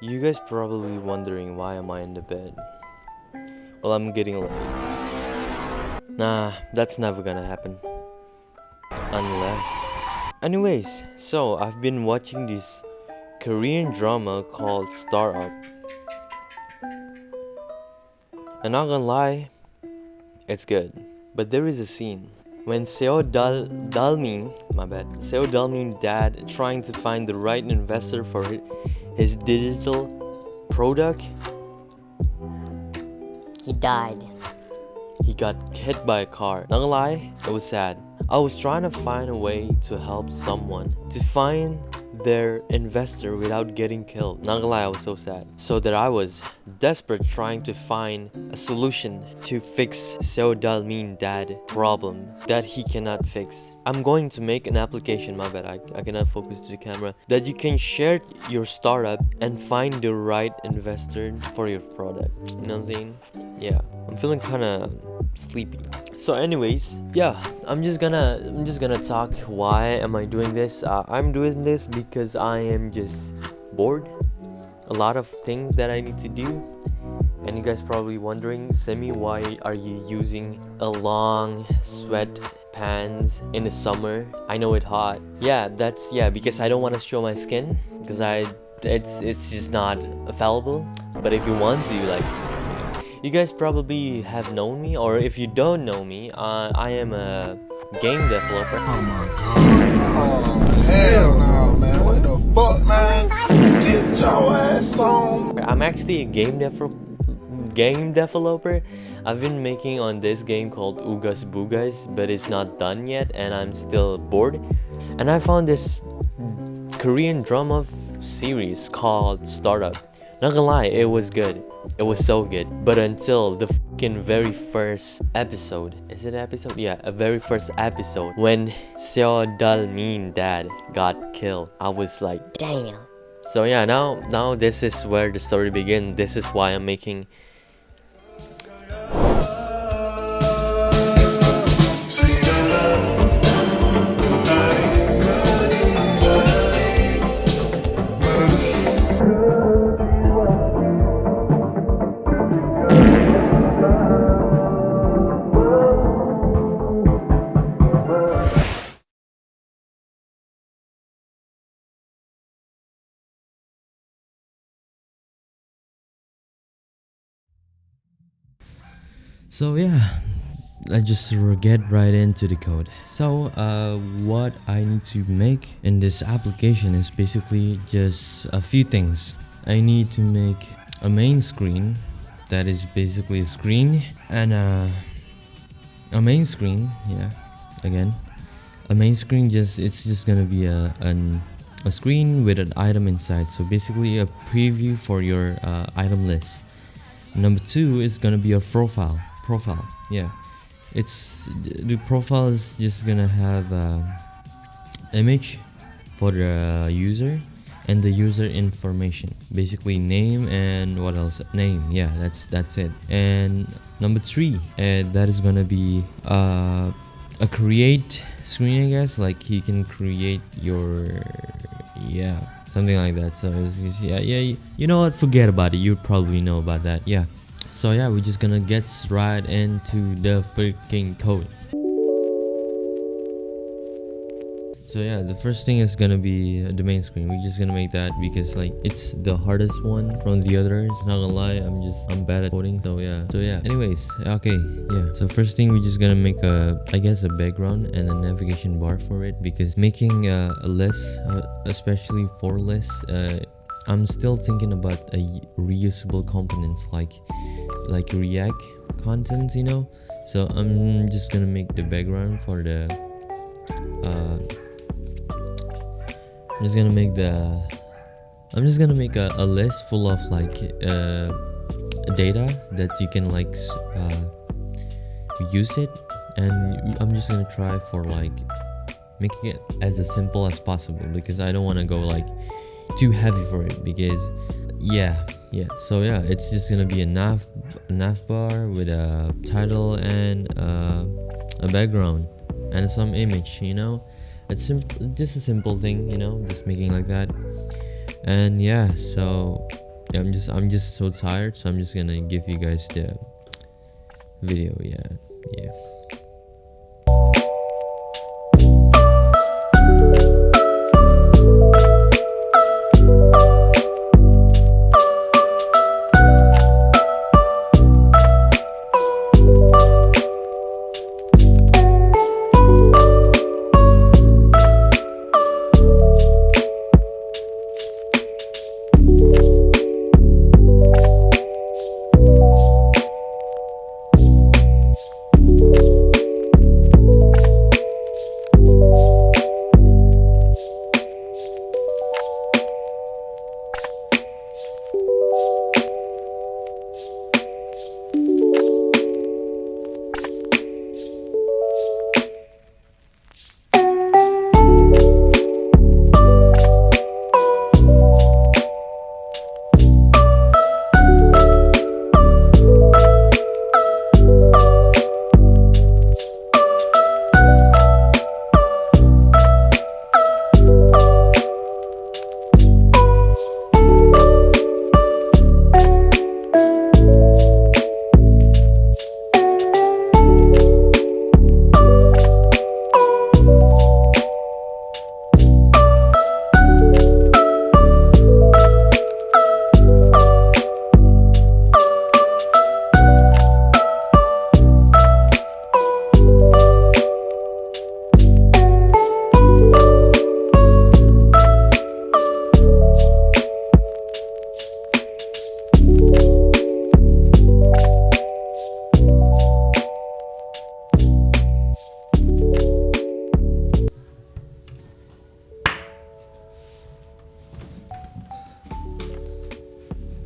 You guys probably wondering why am I in the bed? Well, I'm getting late. Nah, that's never gonna happen. Unless... Anyways, so I've been watching this Korean drama called Startup. And not gonna lie, it's good. But there is a scene when Seo Dalmin dad trying to find the right investor for his digital product. He died. He got hit by a car. Not gonna lie, it was sad. I was trying to find a way to help someone to find their investor without getting killed. Not gonna lie, I was so sad. So that I was desperate trying to find a solution to fix Seo Dalmin dad problem that he cannot fix. I'm going to make an application, my bad, I cannot focus to the camera, that you can share your startup and find the right investor for your product. You know what I'm saying? Yeah, I'm feeling kinda sleepy. So anyways, yeah, I'm just gonna talk why am I doing this. I'm doing this because I am just bored. A lot of things that I need to do. And you guys probably wondering, Semi, why are you using a long sweatpants in the summer? I know it's hot. Yeah, because I don't want to show my skin because it's just not available. But if you want to, like, you guys probably have known me, or if you don't know me, I am a game developer. Oh my god. Oh hell no, man. What the fuck, man? Get your ass on. I'm actually a game developer. I've been making on this game called Ugas Bugas, but it's not done yet and I'm still bored. And I found this Korean drama series called Startup. Not gonna lie, it was good. It was so good. But until the fucking very first episode. Is it episode? Yeah, a very first episode. When Seo Dalmin dad got killed. I was like, Damn. so yeah, now this is where the story begins. This is why I'm making... So yeah, let's just get right into the code. So what I need to make in this application is basically just a few things. I need to make a main screen that is basically a screen, and a main screen, yeah, again, a main screen, it's just gonna be a screen with an item inside. So basically a preview for your item list. Number two is gonna be a profile. Yeah, it's the profile is just gonna have image for the user and the user information, basically name and what else, name, yeah, that's it. And number three, that is gonna be a create screen, I guess, like you can create your, yeah, something like that. So it's, yeah, you know what, forget about it, you probably know about that. Yeah, so yeah, we're just gonna get right into the freaking code. So yeah, the first thing is gonna be the main screen. We're just gonna make that because like it's the hardest one from the others. Not gonna lie, I'm bad at coding. So yeah. Anyways, okay, yeah. So first thing, we're just gonna make a background and a navigation bar for it, because making a list, especially for lists, I'm still thinking about reusable components like React content, you know. So I'm just gonna make the background for the I'm just gonna make a list full of like data that you can like use it, and I'm just gonna try for like making it as simple as possible, because I don't want to go like too heavy for it, because yeah. So yeah, it's just gonna be a nav bar with a title and a background and some image, you know. It's just a simple thing, you know, just making like that. And yeah, so I'm just so tired, so I'm just gonna give you guys the video. Yeah.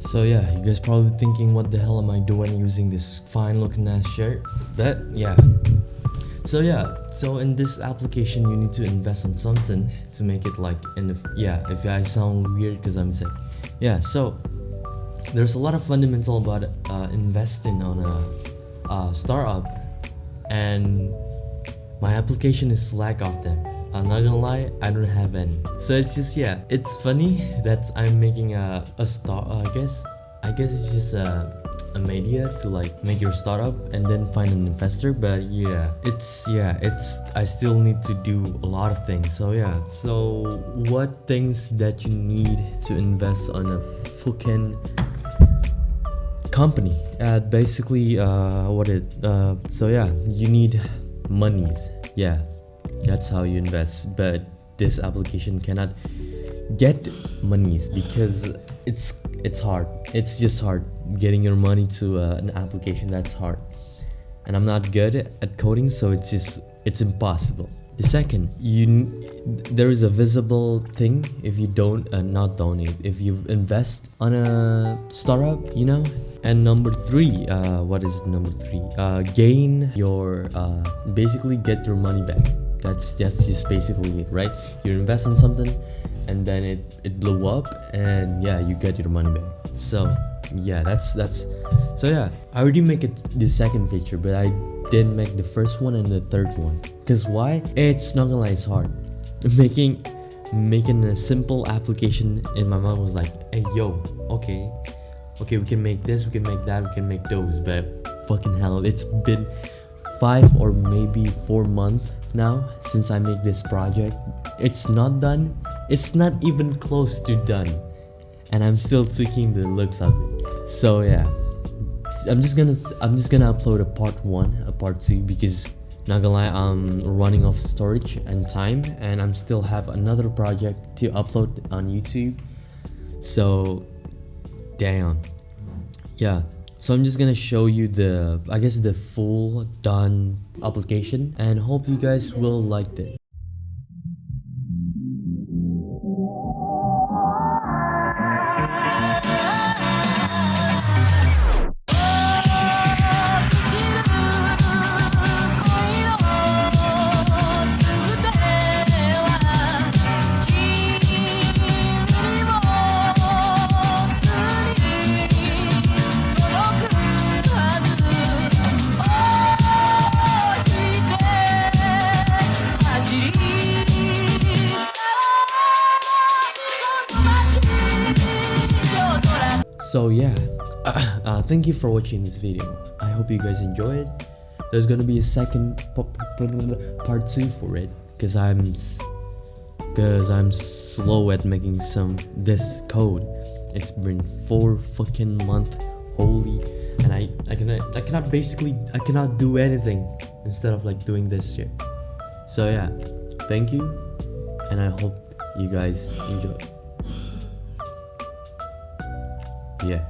So yeah, you guys probably thinking, what the hell am I doing using this fine looking ass shirt? But yeah. So in this application you need to invest on something to make it like, if I sound weird because I'm sick. Yeah, so there's a lot of fundamental about investing on a startup, and my application is lack of them. I'm not gonna lie, I don't have any. So it's just, it's funny that I'm making a I guess it's just a media to like make your startup and then find an investor. But I still need to do a lot of things. So what things that you need to invest on a fucking company? You need monies. Yeah, that's how you invest. But this application cannot get monies because it's hard. It's just hard getting your money to an application. That's hard, and I'm not good at coding, so it's impossible. The second, there is a visible thing if you don't not donate, if you invest on a startup, And number three, what is number three? Gain your basically get your money back. That's just basically it, right? You invest in something and then it blew up, and you get your money back. So I already make it the second feature, but I didn't make the first one and the third one. Cause why? It's not gonna lie, it's hard. Making a simple application in my mind was like, hey yo, okay, we can make this, we can make that, we can make those. But fucking hell, it's been 5 or maybe 4 months now since I made this project. It's not done. It's not even close to done, and I'm still tweaking the looks of it. So I'm just gonna upload a part 1, a part 2, because not gonna lie, I'm running off storage and time, and I'm still have another project to upload on YouTube. So damn. So I'm just gonna show you the full done application, and hope you guys will like it. So yeah, thank you for watching this video. I hope you guys enjoyed. There's gonna be a second part 2 for it, cause I'm slow at making this code. It's been 4 fucking months, holy, and I cannot do anything instead of like doing this shit. So yeah, thank you, and I hope you guys enjoy. Yeah.